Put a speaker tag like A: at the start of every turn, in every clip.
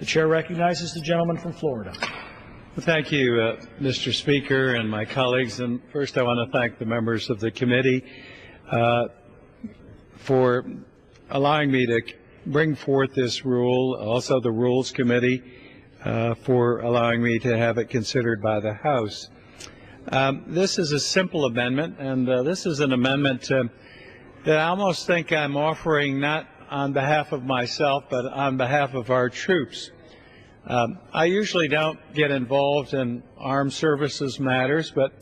A: The chair recognizes the gentleman from Florida.
B: Well, thank you, Mr. Speaker and my colleagues. And first, I want to thank the members of the committee for allowing me to bring forth this rule, also the Rules Committee for allowing me to have it considered by the House. This is a simple amendment, and this is an amendment that I almost think I'm offering not on behalf of myself, but on behalf of our troops. I usually don't get involved in armed services matters, but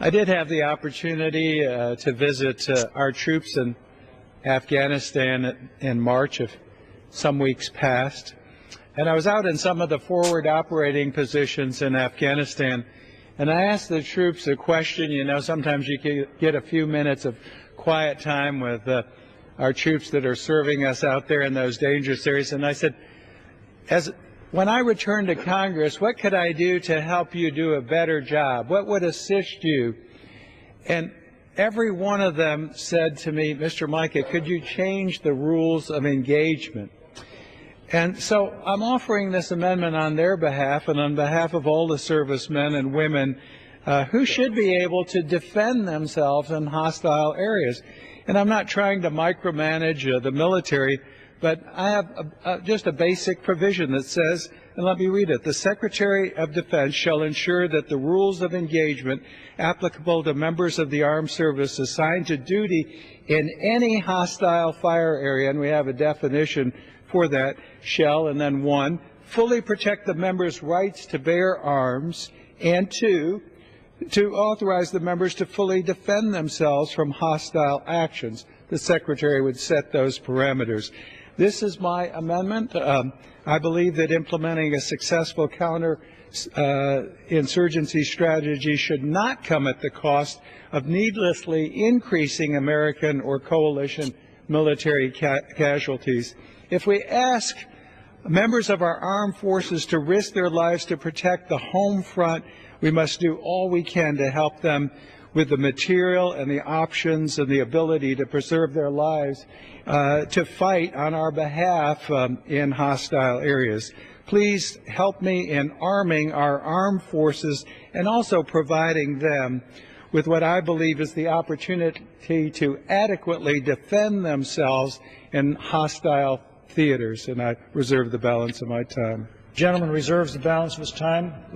B: I did have the opportunity to visit our troops in Afghanistan in March of some weeks past. And I was out in some of the forward operating positions in Afghanistan, and I asked the troops a question. You know, sometimes you can get a few minutes of quiet time with our troops that are serving us out there in those dangerous areas. And I said, when I return to Congress, what could I do to help you do a better job? What would assist you? And every one of them said to me, Mr. Mica, could you change the rules of engagement? And so I'm offering this amendment on their behalf and on behalf of all the servicemen and women who should be able to defend themselves in hostile areas. And I'm not trying to micromanage the military, but I have just a basic provision that says, and let me read it, the Secretary of Defense shall ensure that the rules of engagement applicable to members of the armed service assigned to duty in any hostile fire area, and we have a definition for that, shall, and then 1, fully protect the members' rights to bear arms, and 2, to authorize the members to fully defend themselves from hostile actions. The Secretary would set those parameters. This is my amendment. I believe that implementing a successful counter-insurgency strategy should not come at the cost of needlessly increasing American or coalition military casualties. If we ask members of our armed forces to risk their lives to protect the home front, we must do all we can to help them with the material and the options and the ability to preserve their lives to fight on our behalf in hostile areas. Please help me in arming our armed forces and also providing them with what I believe is the opportunity to adequately defend themselves in hostile theaters. And I reserve the balance of my time.
A: The gentleman reserves the balance of his time.